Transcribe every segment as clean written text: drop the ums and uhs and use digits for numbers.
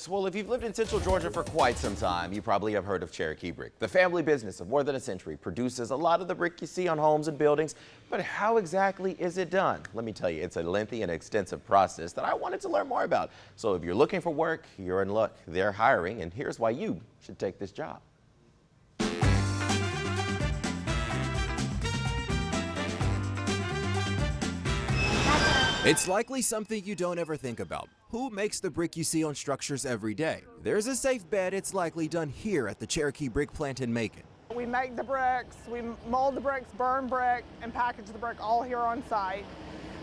bricks. Well, if you've lived in Central Georgia for quite some time, you probably have heard of Cherokee Brick. The family business of more than a century produces a lot of the brick you see on homes and buildings. But how exactly is it done? Let me tell you, it's a lengthy and extensive process that I wanted to learn more about. So if you're looking for work, you're in luck. They're hiring, and here's why you should take this job. It's likely something you don't ever think about. Who makes the brick you see on structures every day? There's a safe bet it's likely done here at the Cherokee Brick plant in Macon. We make the bricks, we mold the bricks, burn brick, and package the brick all here on site,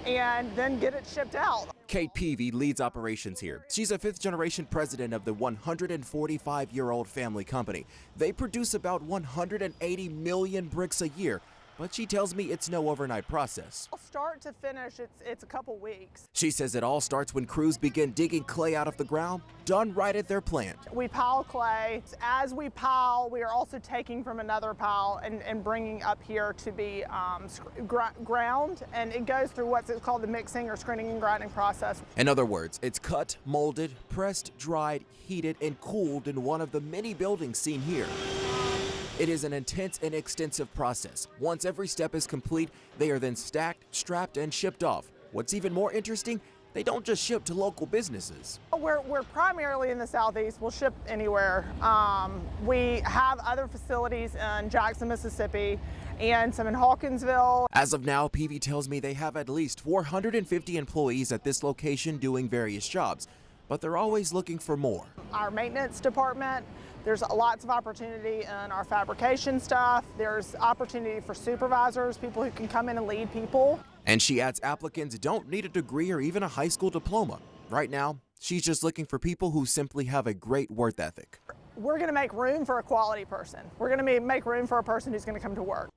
and then get it shipped out. Kate Peavy leads operations here. She's a fifth-generation president of the 145-year-old family company. They produce about 180 million bricks a year. But she tells me it's no overnight process. Start to finish, it's a couple weeks. She says it all starts when crews begin digging clay out of the ground, done right at their plant. We pile clay. As we pile, we are also taking from another pile and bringing up here to be ground, and it goes through what's called the mixing or screening and grinding process. In other words, it's cut, molded, pressed, dried, heated, and cooled in one of the many buildings seen here. It is an intense and extensive process. Once every step is complete, they are then stacked, strapped, and shipped off. What's even more interesting, they don't just ship to local businesses. We're primarily in the Southeast. We'll ship anywhere. We have other facilities in Jackson, Mississippi, and some in Hawkinsville. As of now, Peavy tells me they have at least 450 employees at this location doing various jobs, but they're always looking for more. Our maintenance department, there's lots of opportunity in our fabrication stuff. There's opportunity for supervisors, people who can come in and lead people. And she adds applicants don't need a degree or even a high school diploma. Right now, she's just looking for people who simply have a great work ethic. We're going to make room for a quality person. We're going to make room for a person who's going to come to work.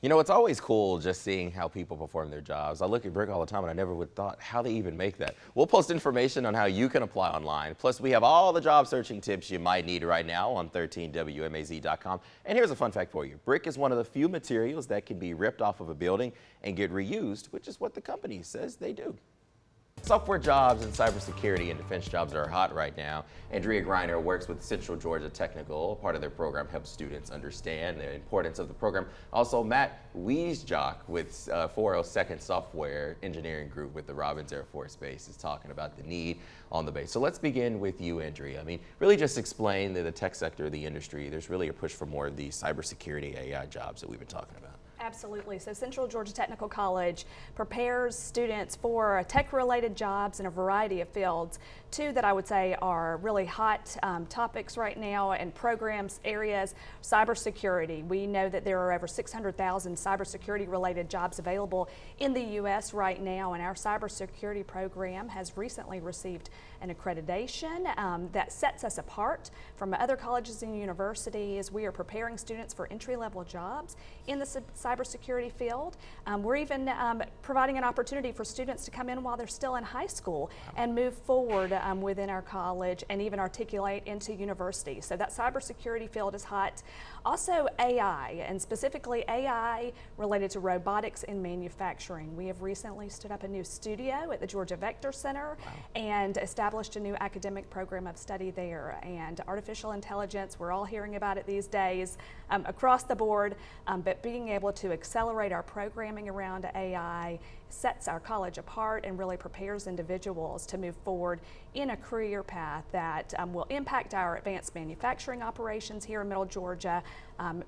You know, it's always cool just seeing how people perform their jobs. I look at brick all the time and I never would have thought how they even make that. We'll post information on how you can apply online. Plus, we have all the job searching tips you might need right now on 13WMAZ.com. And here's a fun fact for you. Brick is one of the few materials that can be ripped off of a building and get reused, which is what the company says they do. Software jobs and cybersecurity and defense jobs are hot right now. Andrea Griner works with Central Georgia Technical. Part of their program helps students understand the importance of the program. Also, Matt Wiesjock with 402nd Software Engineering Group with the Robins Air Force Base is talking about the need on the base. So let's begin with you, Andrea. I mean, really just explain the tech sector of the industry. There's really a push for more of these cybersecurity AI jobs that we've been talking about. Absolutely. So Central Georgia Technical College prepares students for tech-related jobs in a variety of fields. Two that I would say are really hot topics right now and programs areas, cybersecurity. We know that there are over 600,000 cybersecurity-related jobs available in the U.S. right now, and our cybersecurity program has recently received an accreditation that sets us apart from other colleges and universities. We are preparing students for entry-level jobs in the cybersecurity field. We're even providing an opportunity for students to come in while they're still in high school and move forward within our college and even articulate into university. So that cybersecurity field is hot. Also AI, and specifically AI related to robotics in manufacturing. We have recently stood up a new studio at the Georgia Vector Center and established a new academic program of study there. And artificial intelligence, we're all hearing about it these days across the board, but being able to accelerate our programming around AI sets our college apart and really prepares individuals to move forward in a career path that will impact our advanced manufacturing operations here in Middle Georgia,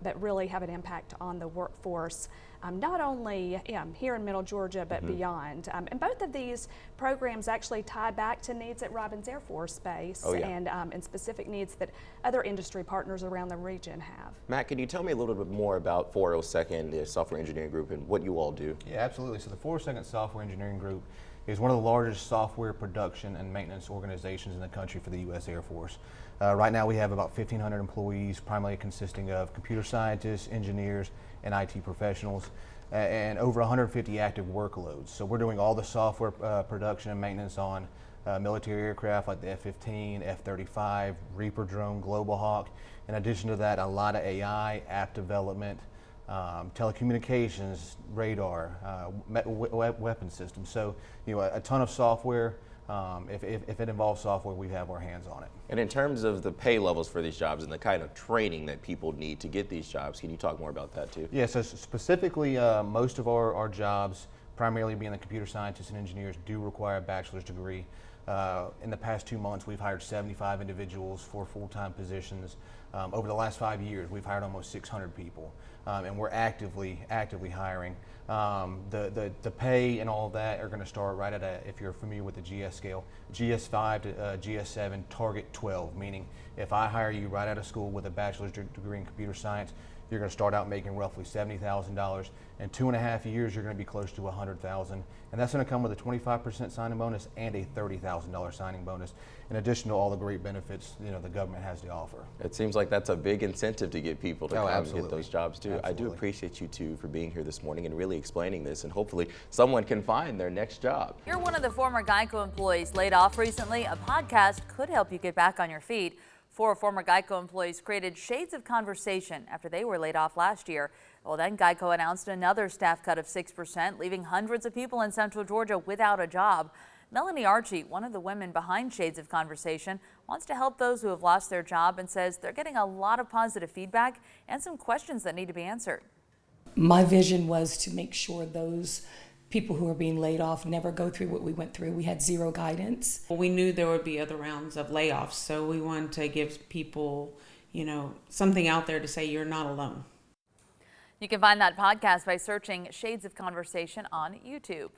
but really have an impact on the workforce, not only here in Middle Georgia, but beyond. And both of these programs actually tie back to needs at Robins Air Force Base and specific needs that other industry partners around the region have. Matt, can you tell me a little bit more about 402nd, the Software Engineering Group, and what you all do? Yeah, absolutely. So the 402nd Software Engineering Group is one of the largest software production and maintenance organizations in the country for the U.S. Air Force. Right now we have about 1,500 employees, primarily consisting of computer scientists, engineers, and IT professionals, and over 150 active workloads. So we're doing all the software production and maintenance on military aircraft like the F-15, F-35, Reaper drone, Global Hawk. In addition to that, a lot of AI, app development, telecommunications, radar, weapon systems. So, a ton of software If it involves software, we have our hands on it. And in terms of the pay levels for these jobs and the kind of training that people need to get these jobs, can you talk more about that too? Yeah, so specifically, most of our jobs, primarily being the computer scientists and engineers, do require a bachelor's degree. In the past 2 months, we've hired 75 individuals for full-time positions. Over the last 5 years, we've hired almost 600 people, and we're actively hiring. The pay and all of that are going to start right at if you're familiar with the GS scale, GS5 to GS7, target 12, meaning if I hire you right out of school with a bachelor's degree in computer science, you're going to start out making roughly $70,000. In 2.5 years, you're going to be close to $100,000, and that's going to come with a 25% signing bonus and a $30,000 signing bonus, in addition to all the great benefits the government has to offer. It seems like that's a big incentive to get people to come and get those jobs too. Absolutely. I do appreciate you two for being here this morning and really explaining this, and hopefully someone can find their next job. You're one of the former Geico employees laid off recently. A podcast could help you get back on your feet. 4 former Geico employees created Shades of Conversation after they were laid off last year. Well, then Geico announced another staff cut of 6%, leaving hundreds of people in Central Georgia without a job. Melanie Archie, one of the women behind Shades of Conversation, wants to help those who have lost their job and says they're getting a lot of positive feedback and some questions that need to be answered. My vision was to make sure those people who are being laid off never go through what we went through. We had zero guidance. We knew there would be other rounds of layoffs, so we wanted to give people, something out there to say you're not alone. You can find that podcast by searching Shades of Conversation on YouTube.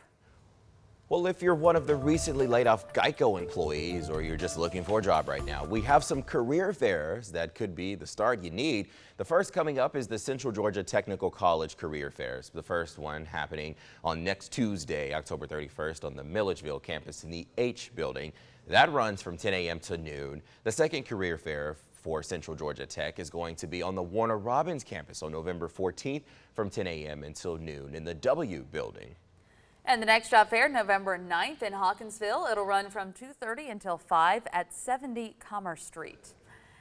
Well, if you're one of the recently laid off Geico employees or you're just looking for a job right now, we have some career fairs that could be the start you need. The first coming up is the Central Georgia Technical College Career Fairs. The first one happening on next Tuesday, October 31st on the Milledgeville campus in the H building. That runs from 10 a.m. to noon. The second career fair for Central Georgia Tech is going to be on the Warner Robins campus on November 14th from 10 a.m. until noon in the W building. And the next job fair, November 9th in Hawkinsville. It'll run from 2:30 until 5 at 70 Commerce Street.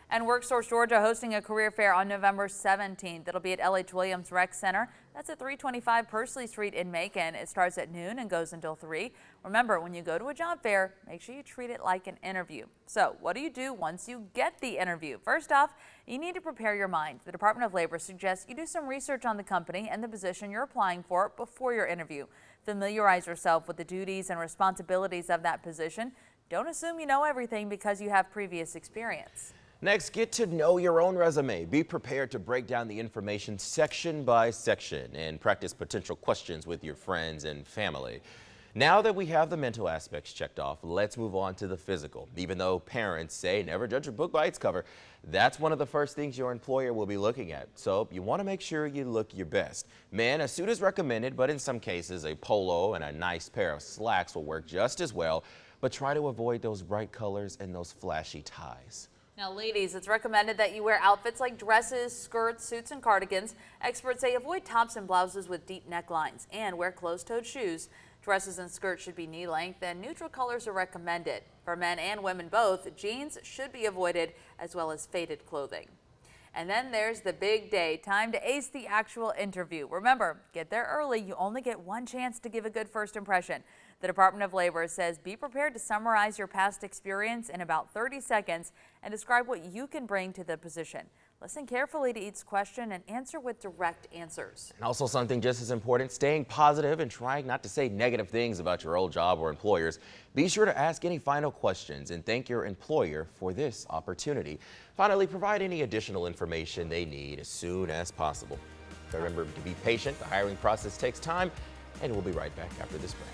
And WorkSource Georgia hosting a career fair on November 17th. It'll be at L.H. Williams Rec Center. That's at 325 Pursley Street in Macon. It starts at noon and goes until 3. Remember, when you go to a job fair, make sure you treat it like an interview. So what do you do once you get the interview? First off, you need to prepare your mind. The Department of Labor suggests you do some research on the company and the position you're applying for before your interview. Familiarize yourself with the duties and responsibilities of that position. Don't assume you know everything because you have previous experience. Next, get to know your own resume. Be prepared to break down the information section by section and practice potential questions with your friends and family. Now that we have the mental aspects checked off, let's move on to the physical. Even though parents say never judge a book by its cover, that's one of the first things your employer will be looking at. So you want to make sure you look your best. Men, a suit is recommended, but in some cases a polo and a nice pair of slacks will work just as well. But try to avoid those bright colors and those flashy ties. Now, ladies, it's recommended that you wear outfits like dresses, skirts, suits, and cardigans. Experts say avoid tops and blouses with deep necklines and wear closed-toed shoes. Dresses and skirts should be knee-length, and neutral colors are recommended. For men and women both, jeans should be avoided, as well as faded clothing. And then there's the big day, time to ace the actual interview. Remember, get there early. You only get one chance to give a good first impression. The Department of Labor says be prepared to summarize your past experience in about 30 seconds and describe what you can bring to the position. Listen carefully to each question and answer with direct answers. And also something just as important, staying positive and trying not to say negative things about your old job or employers. Be sure to ask any final questions and thank your employer for this opportunity. Finally, provide any additional information they need as soon as possible. Remember to be patient. The hiring process takes time, and we'll be right back after this break.